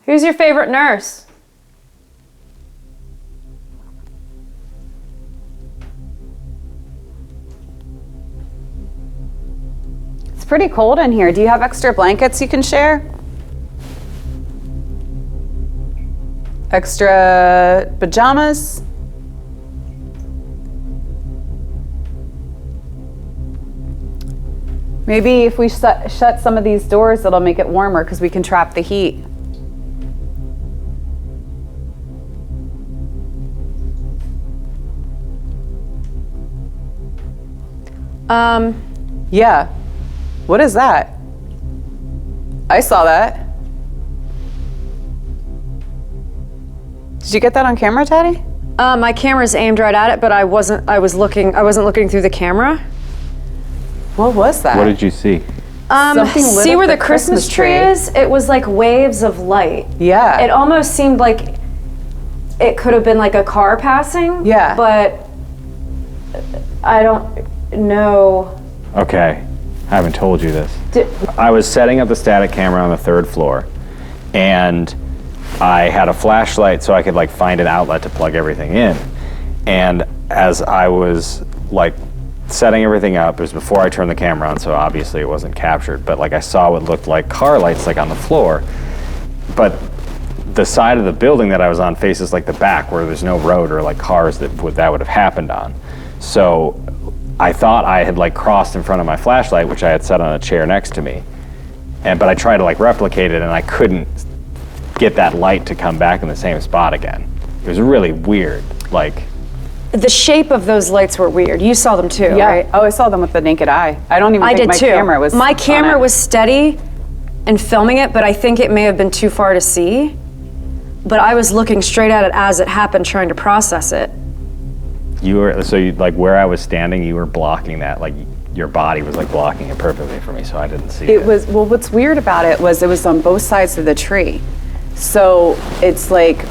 Who's your favorite nurse? It's pretty cold in here. Do you have extra blankets you can share? Extra pajamas? Maybe if we shut some of these doors, it'll make it warmer because we can trap the heat. Yeah. What is that? I saw that. Did you get that on camera, Taddy? My camera's aimed right at it, but I wasn't looking through the camera. What was that? What did you see? See where the Christmas tree is? It was like waves of light. Yeah. It almost seemed like it could have been like a car passing. Yeah. But I don't know. Okay, I haven't told you this. I was setting up the static camera on the 3rd floor, and I had a flashlight so I could like find an outlet to plug everything in. And as I was like setting everything up, it was before I turned the camera on, so obviously it wasn't captured, but like I saw what looked like car lights like on the floor. But the side of the building that I was on faces like the back where there's no road or like cars that would have happened on. So I thought I had like crossed in front of my flashlight, which I had set on a chair next to me. But I tried to like replicate it and I couldn't get that light to come back in the same spot again. It was really weird. Like, the shape of those lights were weird. You saw them too, Yeah. right? Oh, I saw them with the naked eye. I don't even think my camera was. My camera was steady and filming it, but I think it may have been too far to see. But I was looking straight at it as it happened, trying to process it. like where I was standing, you were blocking that. Like your body was like blocking it perfectly for me, so I didn't see it. It was, well, what's weird about it was on both sides of the tree. So it's like,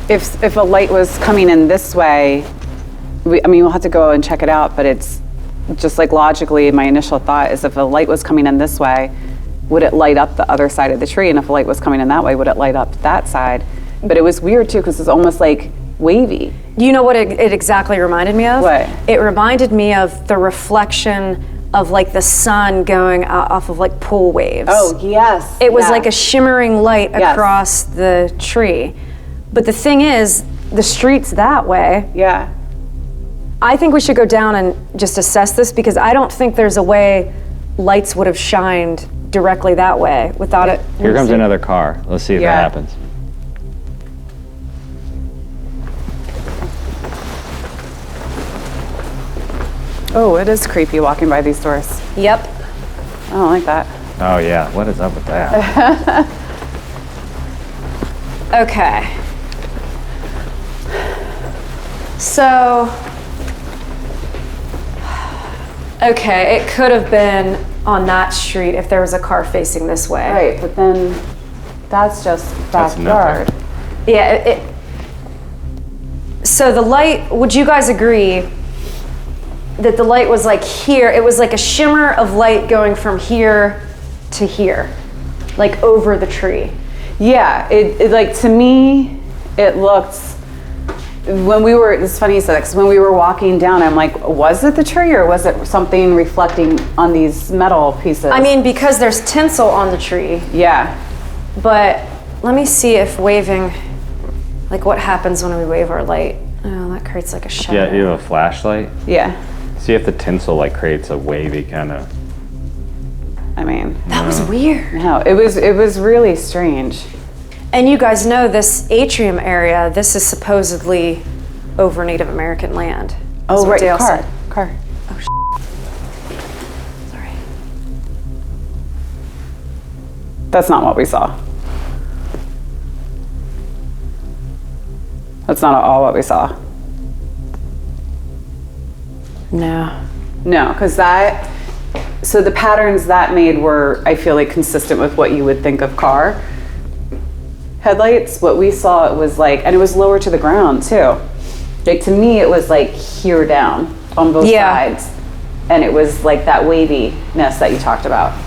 if a light was coming in this way, we'll have to go and check it out, but it's just like logically, my initial thought is if a light was coming in this way, would it light up the other side of the tree? And if a light was coming in that way, would it light up that side? But it was weird too, because it's almost like wavy. You know what it exactly reminded me of? What? It reminded me of the reflection of like the sun going off of like pool waves. Oh, yes. It was like a shimmering light Yes. across the tree. But the thing is, the street's that way. Yeah. I think we should go down and just assess this because I don't think there's a way lights would have shined directly that way without it. Here comes another car. Let's see if Yeah. that happens. Oh, it is creepy walking by these doors. Yep. I don't like that. Oh yeah, what is up with that? Okay. So, okay, it could have been on that street if there was a car facing this way. Right, but then that's just That's backyard. nothing. Yeah, so the light, would you guys agree that the light was like here? It was like a shimmer of light going from here to here, like over the tree. Yeah, it like, to me, it looked, when we were, it's funny you said that, because when we were walking down, I'm like, was it the tree or was it something reflecting on these metal pieces? I mean, because there's tinsel on the tree, Yeah. but let me see if waving, like what happens when we wave our light. Oh, that creates like a shadow. Yeah, you have a flashlight. Yeah. See if the tinsel like creates a wavy kind of. I mean, That was weird. no, it was really strange. And you guys know this atrium area, this is supposedly over Native American land. Oh, what right, Dale car, said. car. Sorry. That's not what we saw. That's not at all what we saw. No. No, because so the patterns that made were, I feel like, consistent with what you would think of car headlights. What we saw, it was like, and it was lower to the ground too. Like, to me, it was like here down on both sides. And it was like that waviness that you talked about.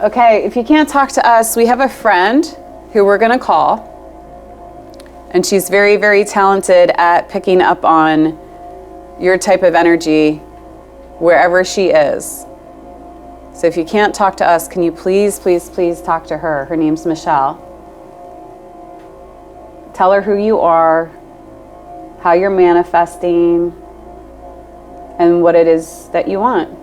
Okay, if you can't talk to us, we have a friend who we're gonna call. And she's very, very talented at picking up on your type of energy wherever she is. So if you can't talk to us, can you please, please, please talk to her? Her name's Michelle. Tell her who you are, how you're manifesting, and what it is that you want.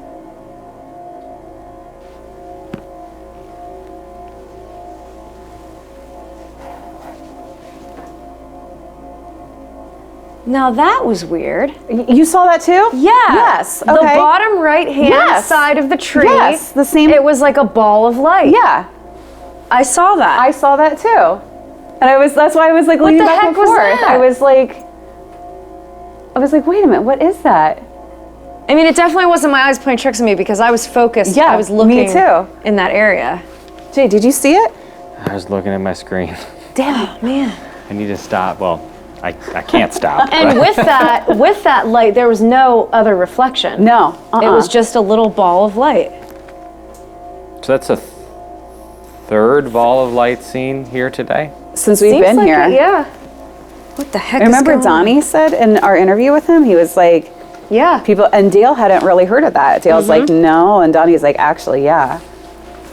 Now that was weird. You saw that too? Yeah. Yes. Okay. The bottom right hand side of the tree. Yes, the same. It was like a ball of light. Yeah. I saw that. I saw that too. And that's why I was like leaning back and forth. that? I was like, wait a minute, what is that? I mean, it definitely wasn't my eyes playing tricks on me because I was focused. Yeah, I was looking me too. in that area. Jay, did you see it? I was looking at my screen. Damn, man. I need to stop. Well, I can't stop. And with that light, there was no other reflection. No. It was just a little ball of light. So that's a third ball of light seen here today? Since we've Seems been like here. it, yeah. What the heck I remember is going on? Donnie said in our interview with him, he was like, Yeah. people, and Dale hadn't really heard of that. Dale's like, no, and Donnie's like, actually, yeah.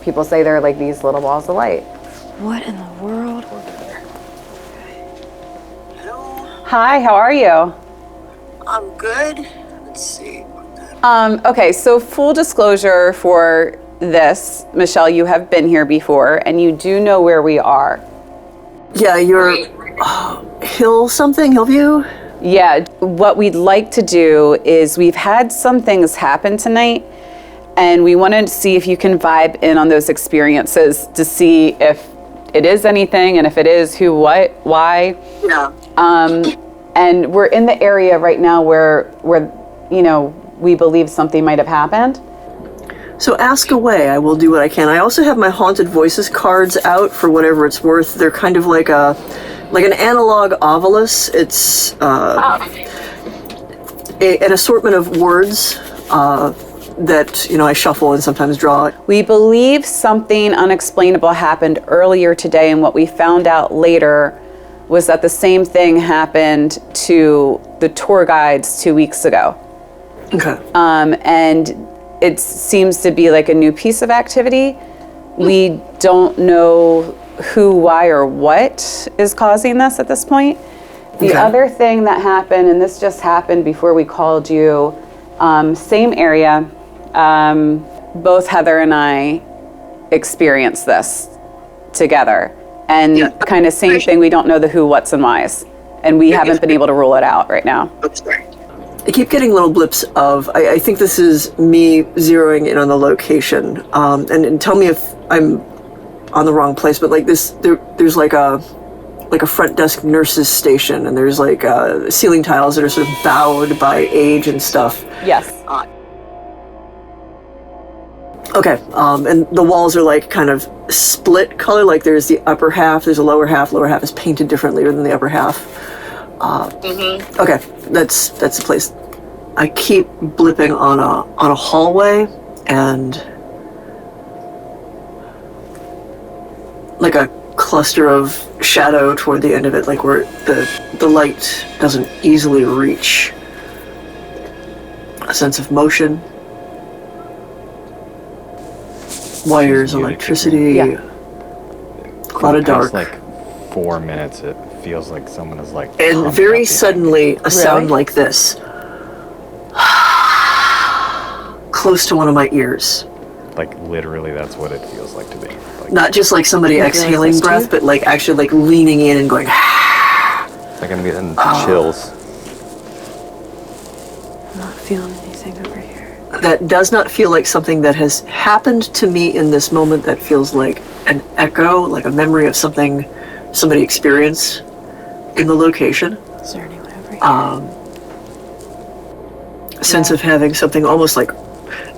People say they're like these little balls of light. What in the world? Hi, how are you? I'm good. Let's see. Okay, so full disclosure for this, Michelle, you have been here before and you do know where we are. Yeah, you're Hillview? Yeah, what we'd like to do is we've had some things happen tonight and we wanted to see if you can vibe in on those experiences to see if it is anything, and if it is, who, what, why. Yeah. And we're in the area right now where we believe something might have happened. So ask away. I will do what I can. I also have my Haunted Voices cards out for whatever it's worth. They're kind of like an analog ovilus. It's an assortment of words that I shuffle and sometimes draw. We believe something unexplainable happened earlier today, and what we found out later was that the same thing happened to the tour guides 2 weeks ago. Okay. And it seems to be like a new piece of activity. We don't know who, why, or what is causing this at this point. The other thing that happened, and this just happened before we called you, same area, both Heather and I experienced this together. And kind of same thing, we don't know the who, what's, and why's. And we haven't been able to rule it out right now. I keep getting little blips of, I think this is me zeroing in on the location. And tell me if I'm on the wrong place, but like this, there's like a front desk nurse's station, and there's like ceiling tiles that are sort of bowed by age and stuff. Yes. Okay, and the walls are like kind of split color, like there's the upper half, there's a lower half is painted differently than the upper half. Okay, that's the place. I keep blipping on a hallway, and like a cluster of shadow toward the end of it, like where the light doesn't easily reach. A sense of motion. Wires, electricity, a lot of dark. Like 4 minutes, it feels like someone is like. And very suddenly, a sound like this, close to one of my ears. Like literally, that's what it feels like to me. Like, Not just like somebody exhaling breath, but like actually like leaning in and going. like I'm getting chills. I'm not feeling anything over here. That does not feel like something that has happened to me in this moment. That feels like an echo, like a memory of something somebody experienced in the location. Is there anyone over here? A sense of having something almost like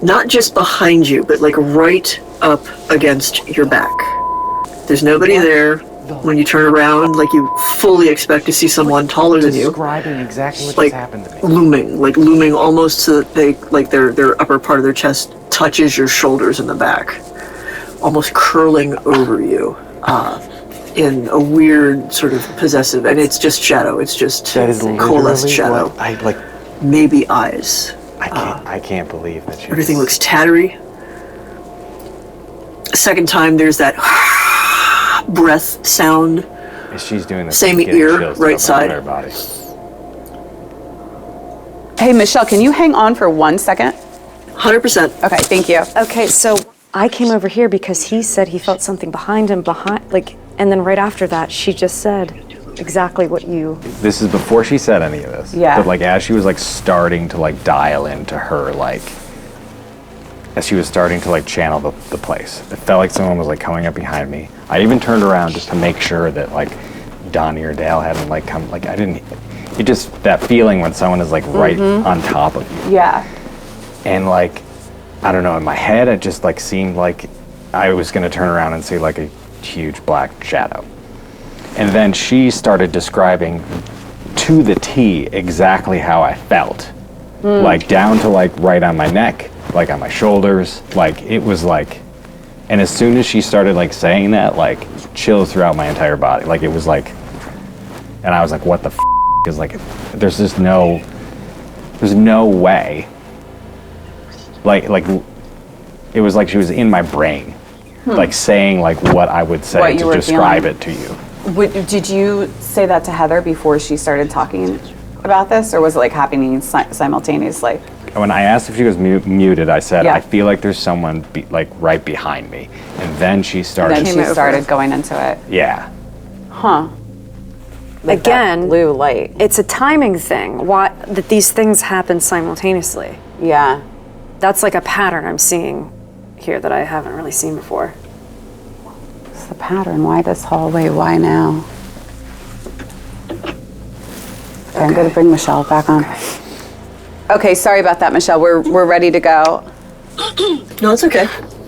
not just behind you, but like right up against your back. There's nobody there. When you turn around, like you fully expect to see someone taller than you. Describing exactly what Like just happened to me. looming almost so that they like their upper part of their chest touches your shoulders in the back. almost curling over you in a weird sort of possessive, and it's just shadow. It's just That is coalesced literally shadow. what I like. Maybe eyes. I can't believe that you. Everything looks tattery. Second time, there's that breath sound. She's doing the Same getting ear, chills right up side. Her body. Hey, Michelle, can you hang on for 1 second? 100%. Okay, thank you. Okay, so I came over here because he said he felt something behind him, and then right after that, she just said exactly what you. This is before she said any of this. Yeah. But like as she was like starting to like dial into her like, as she was starting to like channel the place, it felt like someone was like coming up behind me. I even turned around just to make sure that like Donnie or Dale hadn't like come. Like I didn't. It just that feeling when someone is like right on top of you. Yeah. And like, I don't know, in my head, it just like seemed like I was gonna turn around and see like a huge black shadow. And then she started describing to the T exactly how I felt. Like down to like right on my neck, like on my shoulders, like it was like, and as soon as she started like saying that, like chills throughout my entire body. Like it was like, and I was like, what the f***? Is like, there's no way. Like it was like she was in my brain, like saying like what I would say What you to were describe feeling. it to you. Did you say that to Heather before she started talking about this, or was it like happening simultaneously? When I asked if she was muted, I said, Yeah. I feel like there's someone like right behind me. And then she started, Then she started going into it. yeah. Huh. Like that Again, blue light. it's a timing thing. Why that these things happen simultaneously? Yeah. That's like a pattern I'm seeing here that I haven't really seen before. What's the pattern? Why this hallway? Why now? Okay, I'm going to bring Michelle back on. Okay, sorry about that, Michelle. We're ready to go. No, it's okay.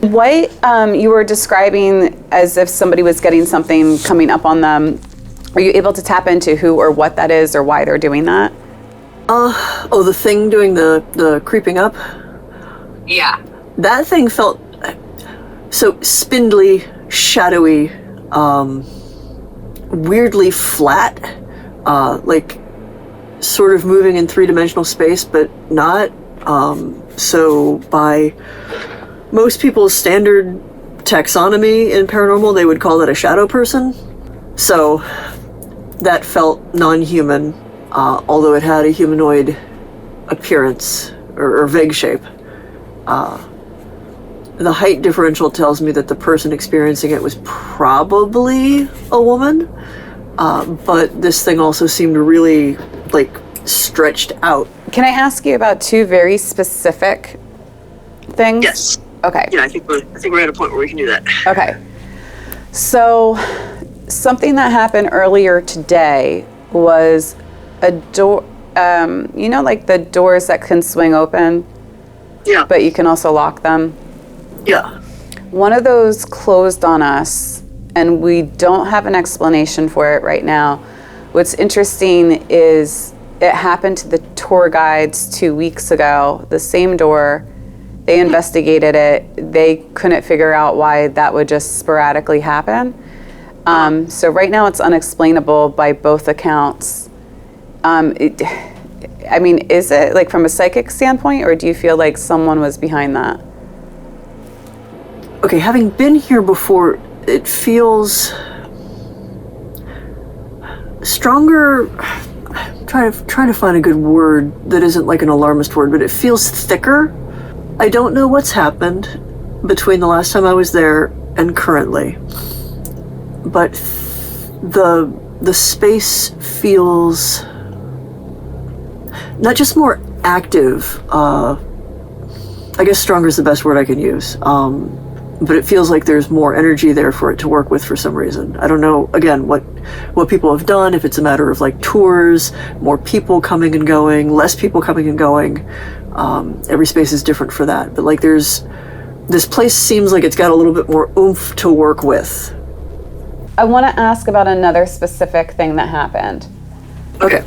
What you were describing as if somebody was getting something coming up on them, are you able to tap into who or what that is or why they're doing that? Oh, the thing doing the creeping up? Yeah. That thing felt so spindly, shadowy, weirdly flat, like sort of moving in three-dimensional space, but not. So by most people's standard taxonomy in paranormal, they would call that a shadow person. So that felt non-human, although it had a humanoid appearance or vague shape. The height differential tells me that the person experiencing it was probably a woman, but this thing also seemed really like stretched out. Can I ask you about two very specific things? Yes. Okay. Yeah, I think we're at a point where we can do that. Okay. So, something that happened earlier today was a door, like the doors that can swing open, Yeah. but you can also lock them. Yeah. One of those closed on us, and we don't have an explanation for it right now. What's interesting is it happened to the tour guides 2 weeks ago, the same door. They investigated it. They couldn't figure out why that would just sporadically happen. So right now it's unexplainable by both accounts. Is it like from a psychic standpoint, or do you feel like someone was behind that? Okay, having been here before, it feels stronger. Trying to find a good word that isn't like an alarmist word, but it feels thicker. I don't know what's happened between the last time I was there and currently, but the space feels not just more active. I guess stronger is the best word I can use. But it feels like there's more energy there for it to work with for some reason. I don't know, again, what people have done, if it's a matter of like tours, more people coming and going, less people coming and going. Every space is different for that. But like this place seems like it's got a little bit more oomph to work with. I want to ask about another specific thing that happened. Okay.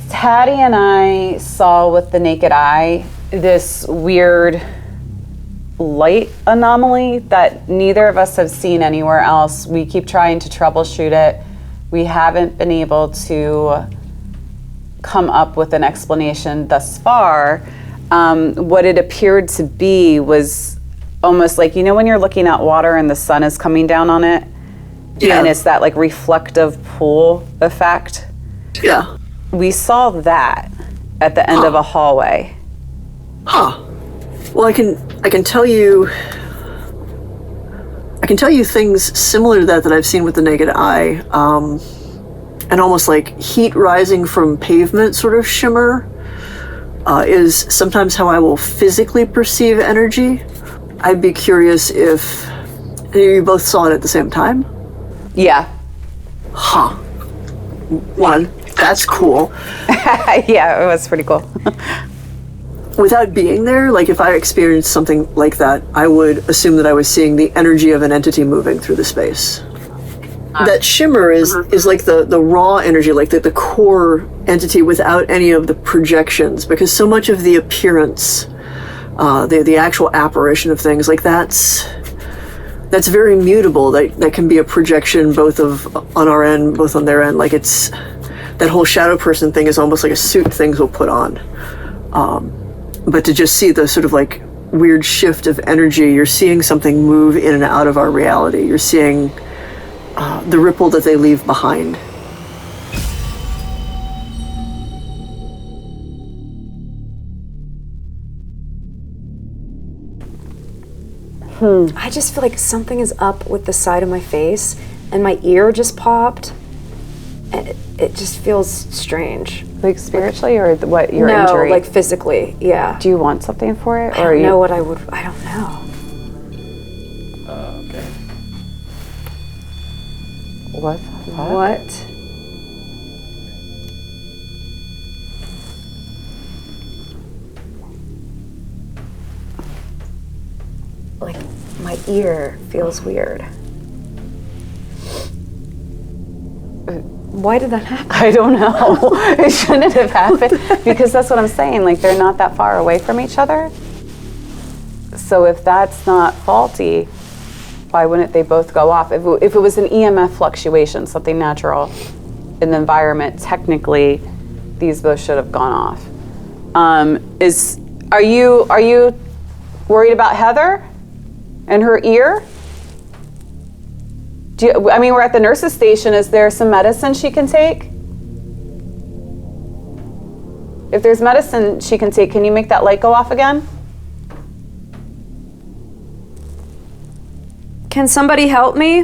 Taddy and I saw with the naked eye this weird light anomaly that neither of us have seen anywhere else. We keep trying to troubleshoot it. We haven't been able to come up with an explanation thus far. What it appeared to be was almost like, you know, when you're looking at water and the sun is coming down on it, and it's that like reflective pool effect. Yeah. We saw that at the end of a hallway. Huh. Well, I can tell you things similar to that I've seen with the naked eye, and almost like heat rising from pavement sort of shimmer is sometimes how I will physically perceive energy. I'd be curious if you both saw it at the same time. Yeah. Huh. One, that's cool. Yeah, it was pretty cool. Without being there, like if I experienced something like that, I would assume that I was seeing the energy of an entity moving through the space. That shimmer is like the raw energy, like the core entity without any of the projections, because so much of the appearance, the actual apparition of things, like that's very mutable. That can be a projection both on our end, both on their end. Like it's, that whole shadow person thing is almost like a suit things will put on. But to just see the sort of like weird shift of energy, you're seeing something move in and out of our reality. You're seeing the ripple that they leave behind. I just feel like something is up with the side of my face, and my ear just popped. And it just feels strange. Like spiritually, or what, your no, injury? like physically, yeah. Do you want something for it? I don't know what I would, I don't know. Okay. What? What? Like, my ear feels weird. Why did that happen? I don't know. It shouldn't have happened, because that's what I'm saying. Like, they're not that far away from each other. So if that's not faulty, why wouldn't they both go off? If it was an EMF fluctuation, something natural in the environment, technically, these both should have gone off. Are you worried about Heather and her ear? We're at the nurse's station. Is there some medicine she can take? If there's medicine she can take, can you make that light go off again? Can somebody help me?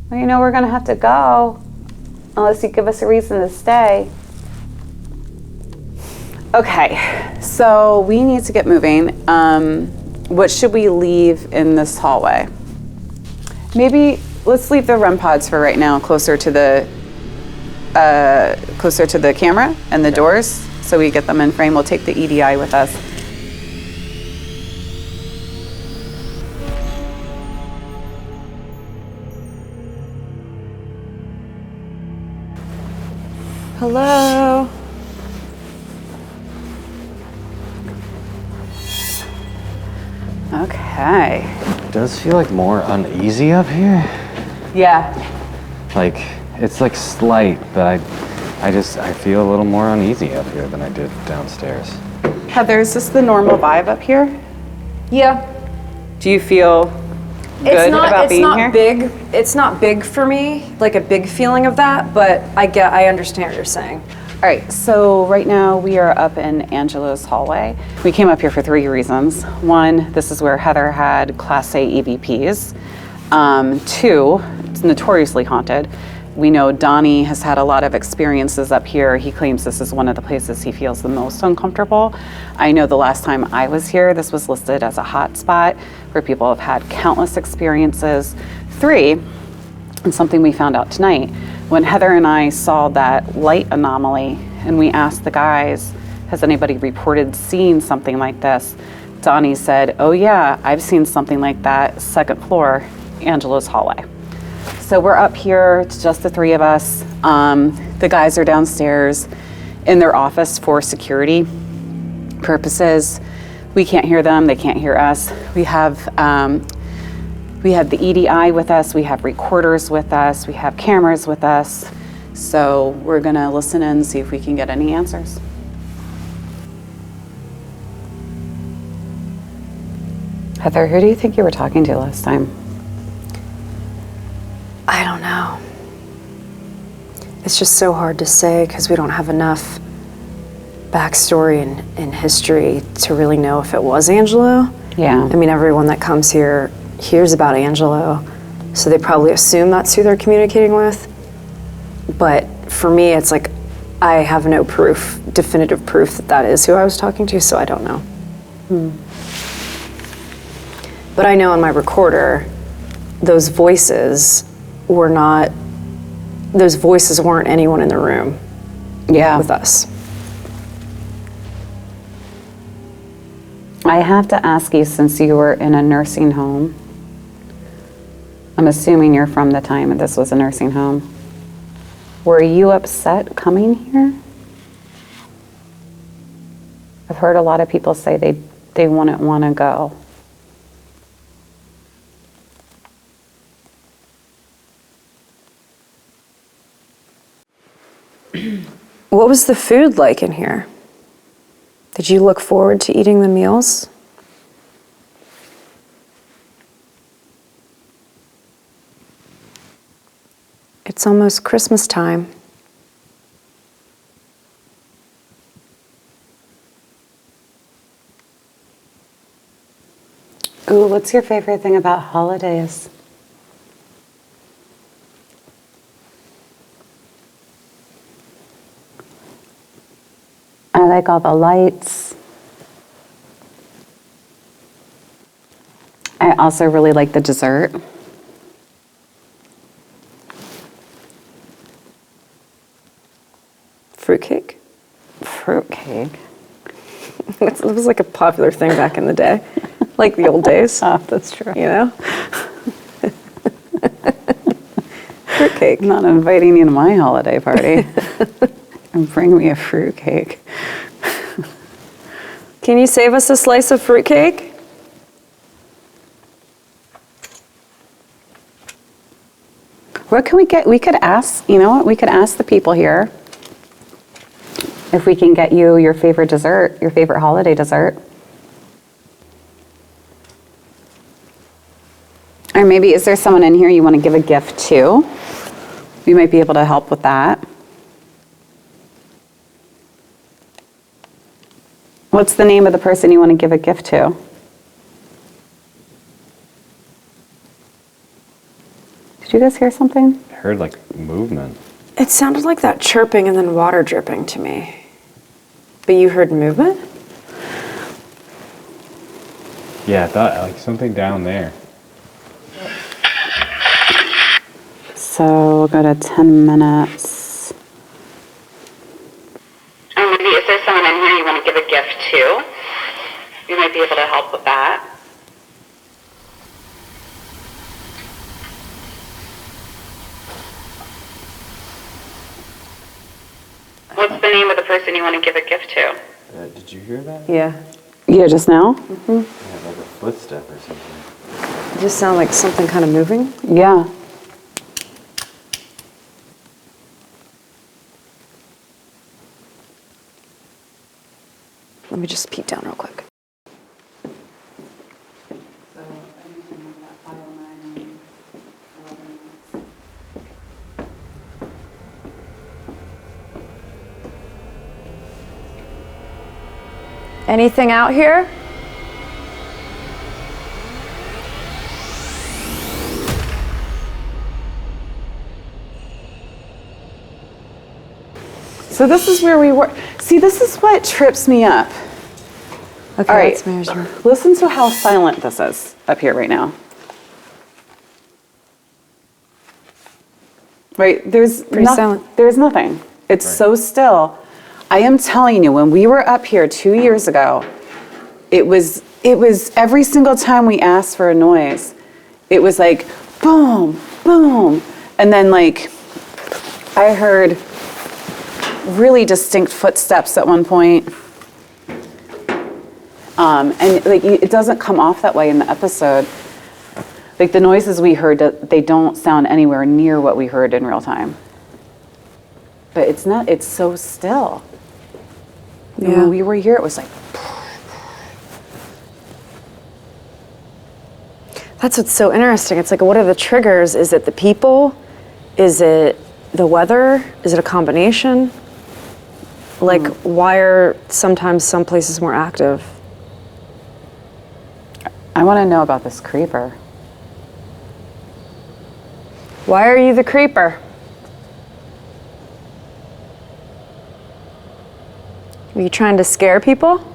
Well, you know we're gonna have to go, unless you give us a reason to stay. Okay, so we need to get moving. What should we leave in this hallway? Maybe let's leave the REM pods for right now, closer to the camera and the doors, so we get them in frame. We'll take the EDI with us. Hello? Okay. It does feel like more uneasy up here. Yeah. Like, it's like slight, but I feel a little more uneasy up here than I did downstairs. Heather, is this the normal vibe up here? Yeah. Do you feel good about being here? Big. It's not big for me, like a big feeling of that, but I understand what you're saying. All right, so right now we are up in Angelo's hallway. We came up here for 3 reasons. 1, this is where Heather had Class A EVPs. 2, it's notoriously haunted. We know Donnie has had a lot of experiences up here. He claims this is one of the places he feels the most uncomfortable. I know the last time I was here, this was listed as a hotspot where people have had countless experiences. 3, and something we found out tonight, when Heather and I saw that light anomaly and we asked the guys, has anybody reported seeing something like this? Donnie said, oh yeah, I've seen something like that, 2nd floor, Angelo's hallway. So we're up here, it's just the three of us. The guys are downstairs in their office for security purposes. We can't hear them, they can't hear us. We have the EDI with us, we have recorders with us, we have cameras with us. So we're gonna listen in and see if we can get any answers. Heather, who do you think you were talking to last time? I don't know. It's just so hard to say because we don't have enough backstory and history to really know if it was Angelo. Yeah. I mean, everyone that comes here hears about Angelo, so they probably assume that's who they're communicating with. But for me, it's like I have no proof, definitive proof that that is who I was talking to, so I don't know. But I know on my recorder, those voices weren't anyone in the room with us. I have to ask you, since you were in a nursing home, I'm assuming you're from the time that this was a nursing home. Were you upset coming here? I've heard a lot of people say they wouldn't want to go. What was the food like in here? Did you look forward to eating the meals? It's almost Christmas time. Ooh, what's your favorite thing about holidays? I like all the lights. I also really like the dessert. Fruitcake? Fruitcake. It was like a popular thing back in the day, like the old days. Oh, that's true. You know? Fruitcake. I'm not inviting you to my holiday party. And bring me a fruitcake. Can you save us a slice of fruitcake? What can we get? We could ask, you know what? We could ask the people here if we can get you your favorite dessert, your favorite holiday dessert. Or maybe is there someone in here you want to give a gift to? We might be able to help with that. What's the name of the person you want to give a gift to? Did you guys hear something? I heard like movement. It sounded like that chirping and then water dripping to me. But you heard movement? Yeah, I thought like something down there. So we'll go to 10 minutes. Maybe is there someone in here you want to give a gift to? We might be able to help with that. What's the name of the person you want to give a gift to? Did you hear that? Yeah. Yeah, just now? Yeah, like a footstep or something. It just sounded like something kind of moving. Yeah. Let me just peek down real quick. Anything out here? So this is where we were. See, this is what trips me up. Okay, All right, that's Mary's room. listen to how silent this is up here right now. Right, there's silent. There's nothing. It's so still. I am telling you, when we were up here 2 years ago, it was every single time we asked for a noise, it was like boom, boom, And then like, I heard really distinct footsteps at one point. And like, it doesn't come off that way in the episode. Like the noises we heard, they don't sound anywhere near what we heard in real time. But it's so still. And when we were here, it was like. That's what's so interesting. It's like, what are the triggers? Is it the people? Is it the weather? Is it a combination? Like, why are sometimes some places more active? I want to know about this creeper. Why are you the creeper? Are you trying to scare people?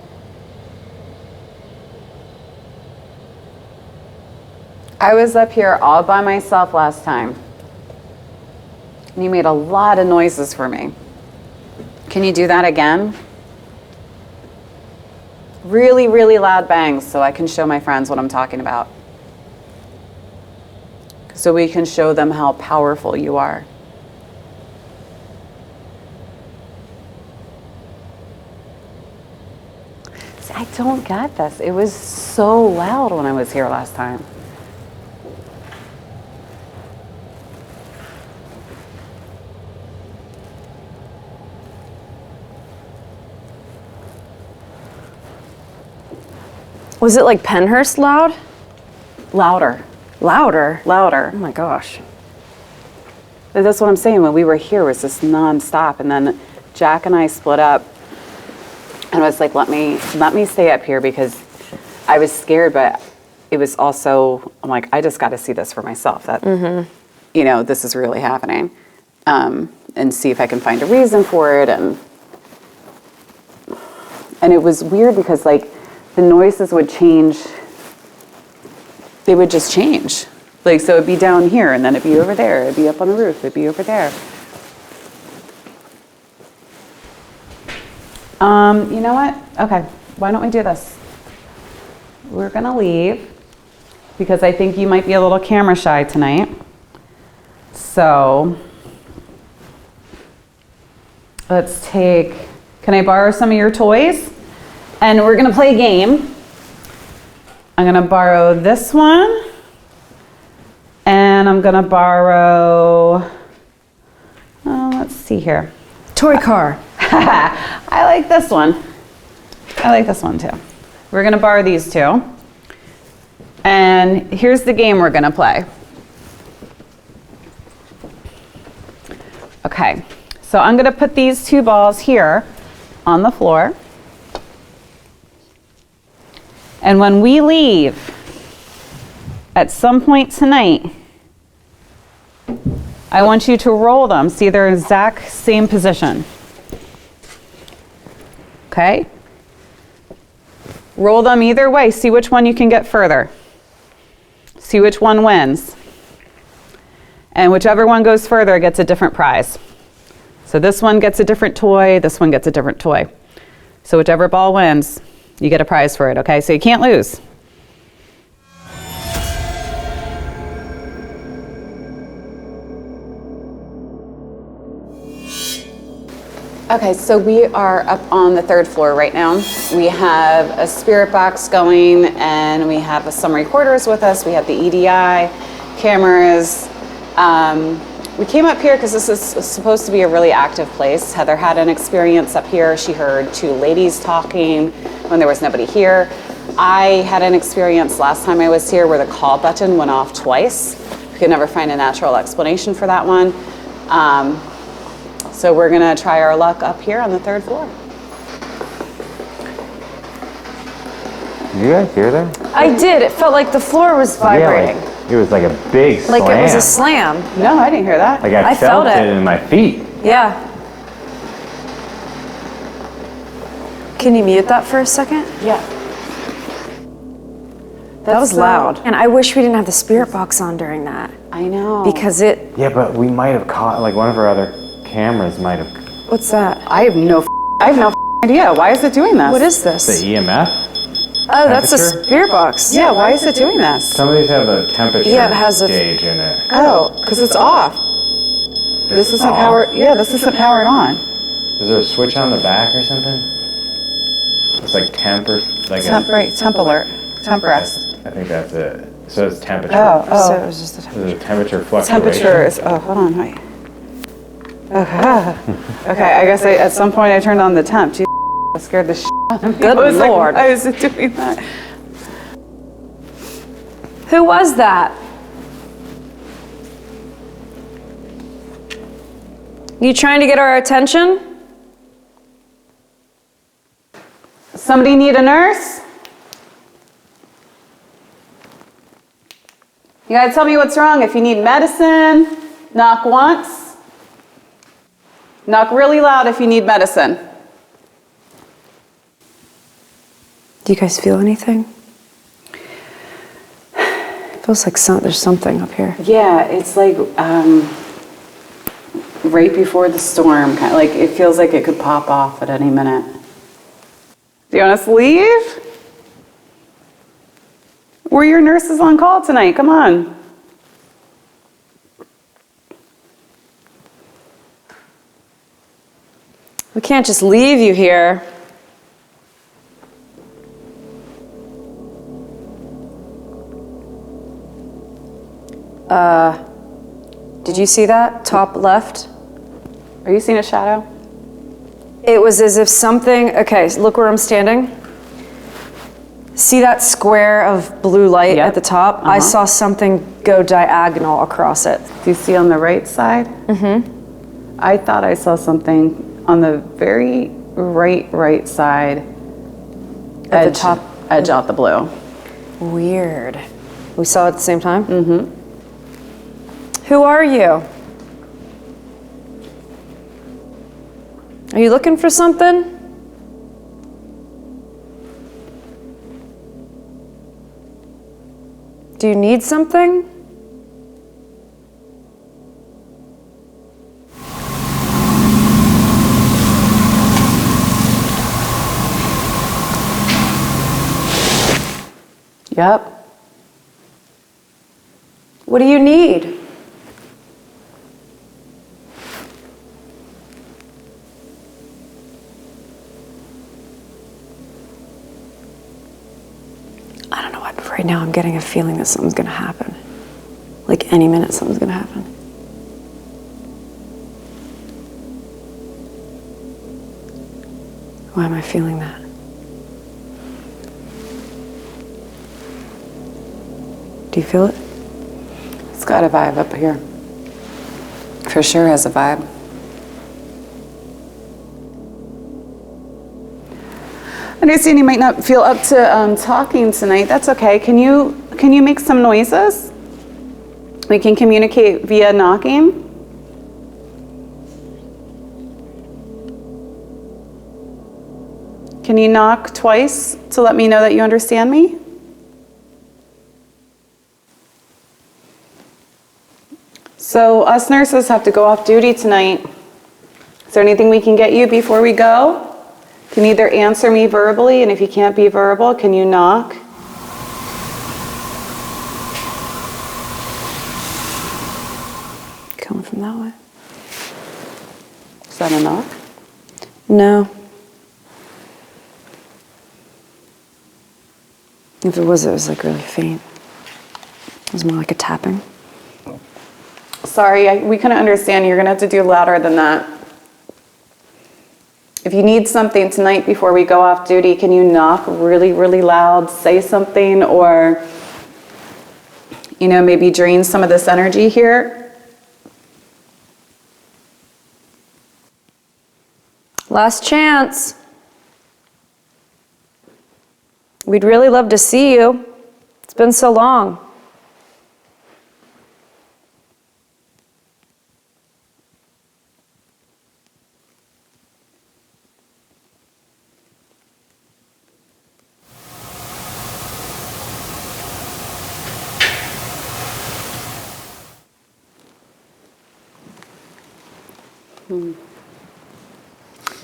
I was up here all by myself last time. And you made a lot of noises for me. Can you do that again? Really, really loud bangs so I can show my friends what I'm talking about. So we can show them how powerful you are. See, I don't get this. It was so loud when I was here last time. Was it like Pennhurst loud? Louder. Louder? Louder. Oh my gosh. But that's what I'm saying. When we were here, it was just nonstop. And then Jack and I split up. And I was like, let me stay up here because I was scared, but it was also, I'm like, I just got to see this for myself. That, you know, this is really happening. And see if I can find a reason for it. And it was weird because like the noises would change. They would just change. Like, so it'd be down here and then it'd be over there. It'd be up on the roof. It'd be over there. You know what? Okay, why don't we do this? We're gonna leave because I think you might be a little camera shy tonight. So let's take, can I borrow some of your toys? And we're gonna play a game. I'm gonna borrow this one. And I'm gonna borrow, let's see here. Toy car. I like this one. I like this one too. We're gonna borrow these two. And here's the game we're gonna play. Okay, so I'm gonna put these two balls here on the floor. And when we leave, at some point tonight, I want you to roll them, see their exact same position. Okay? Roll them either way, see which one you can get further. See which one wins. And whichever one goes further gets a different prize. So this one gets a different toy, this one gets a different toy. So whichever ball wins, you get a prize for it, okay? So you can't lose. Okay, so we are up on the 3rd floor right now. We have a spirit box going and we have some recorders with us. We have the EDI cameras. We came up here because this is supposed to be a really active place. Heather had an experience up here. She heard 2 ladies talking when there was nobody here. I had an experience last time I was here where the call button went off twice. We could never find a natural explanation for that one. So we're gonna try our luck up here on the 3rd floor. Did you guys hear that? I did. It felt like the floor was vibrating. Yeah, like, it was like a big slam. Like it was a slam. No, I didn't hear that. Like I felt it in my feet. Yeah. Can you mute that for a second? Yeah. That was loud. And I wish we didn't have the spirit box on during that. I know. Because it... Yeah, but we might have caught, like one of our other cameras might have. What's that? I have no idea. Why is it doing this? What is this? The EMF? Oh, that's a Temperature? spirit box. Yeah, why is it doing this? Some of these have a temperature Yeah, it has a... gauge in it. Oh, because it's off. This isn't powered. Yeah, this isn't powered on. Is there a switch on the back or something? It's like temp or like Temp alert. Temp rest. I think that's it. So it's temperature. So it was just the There's a temperature fluctuation. Temperature is. Oh, hold on, wait. Okay. Okay, I guess at some point I turned on the temp. Jeez, I scared the shit out of me. Good Lord. I was doing that. Who was that? You trying to get our attention? Somebody need a nurse? You gotta tell me what's wrong. If you need medicine, knock once. Knock really loud if you need medicine. Do you guys feel anything? It feels like there's something up here. Yeah, it's like right before the storm. Kind of like it feels like it could pop off at any minute. Do you want us to leave? We're your nurses on call tonight. Come on. We can't just leave you here. Did you see that? Top left? Are you seeing a shadow? It was as if something, okay, so look where I'm standing. See that square of blue light Yep. at the top? I saw something go diagonal across it. Do you see on the right side? Mm-hmm. I thought I saw something on the very right side. At the top. Edge out the blue. Weird. We saw it at the same time? Mm-hmm. Who are you? Are you looking for something? Do you need something? Yep. What do you need? I don't know what, but right now I'm getting a feeling that something's gonna happen. Like any minute something's gonna happen. Why am I feeling that? Do you feel it? It's got a vibe up here. For sure has a vibe. I understand you might not feel up to talking tonight. That's okay. Can you make some noises? We can communicate via knocking. Can you knock twice to let me know that you understand me? So us nurses have to go off duty tonight. Is there anything we can get you before we go? You can either answer me verbally, and if you can't be verbal, can you knock? Coming from that way. Is that a knock? No. If it was like really faint. It was more like a tapping. Sorry, we couldn't understand. You're gonna have to do louder than that. If you need something tonight before we go off duty, can you knock really, really loud, say something, or, maybe drain some of this energy here? Last chance. We'd really love to see you. It's been so long.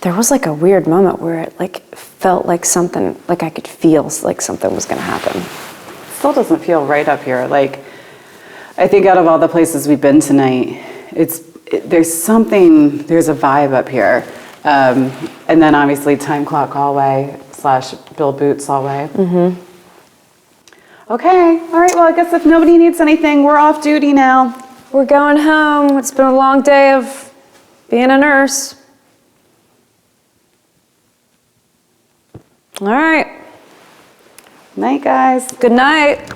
There was like a weird moment where it felt like something, like I could feel like something was gonna happen. Still doesn't feel right up here. I think out of all the places we've been tonight, it there's a vibe up here. And then obviously time clock hallway / Bill Boots hallway. Mm-hmm. Okay, all right, well, I guess if nobody needs anything, we're off duty now. We're going home. It's been a long day of being a nurse. All right. Night, guys. Good night.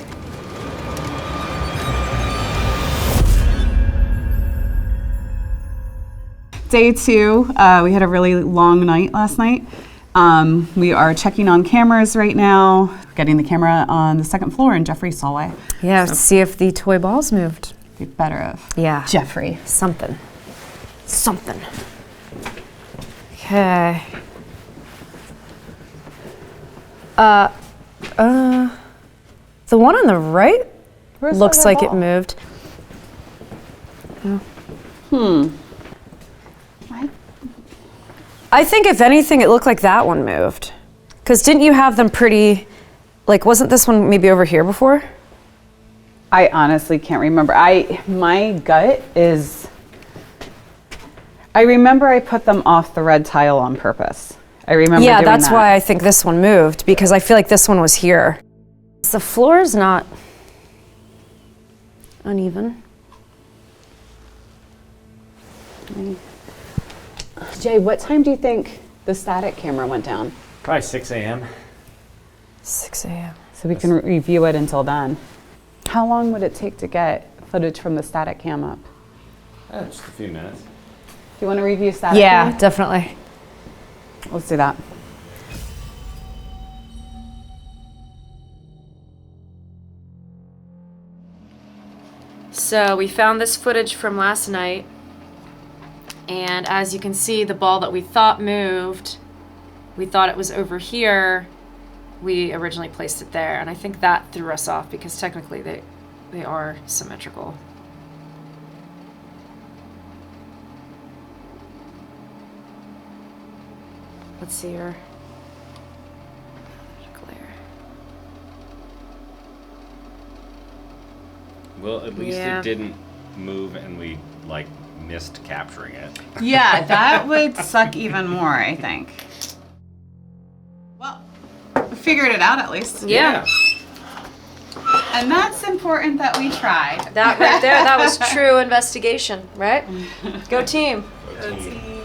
Day 2, we had a really long night last night. We are checking on cameras right now, getting the camera on the 2nd floor in Jeffrey's hallway. Yeah, so see if the toy balls moved. Be better of. Yeah. Jeffrey. Something. Okay. The one on the right looks like it moved. I think if anything, it looked like that one moved. Because didn't you have them pretty, like, wasn't this one maybe over here before? I honestly can't remember. My gut is, I remember I put them off the red tile on purpose. I remember Yeah, doing that's that. why I think this one moved, because I feel like this one was here. The floor is not uneven. Jay, what time do you think the static camera went down? Probably 6 a.m. 6 a.m. So we can review it until then. How long would it take to get footage from the static cam up? Just a few minutes. Do you want to review static Yeah, cam? definitely. Let's do that. So we found this footage from last night, and as you can see, the ball that we thought moved, we thought it was over here. We originally placed it there, and I think that threw us off because technically they are symmetrical. Let's see here. Glare. Well, at least Yeah. it didn't move and we, like, missed capturing it. Yeah, that would suck even more, I think. Well, we figured it out at least. Yeah. And that's important that we tried. That right there, that was true investigation, right? Go team. Go team.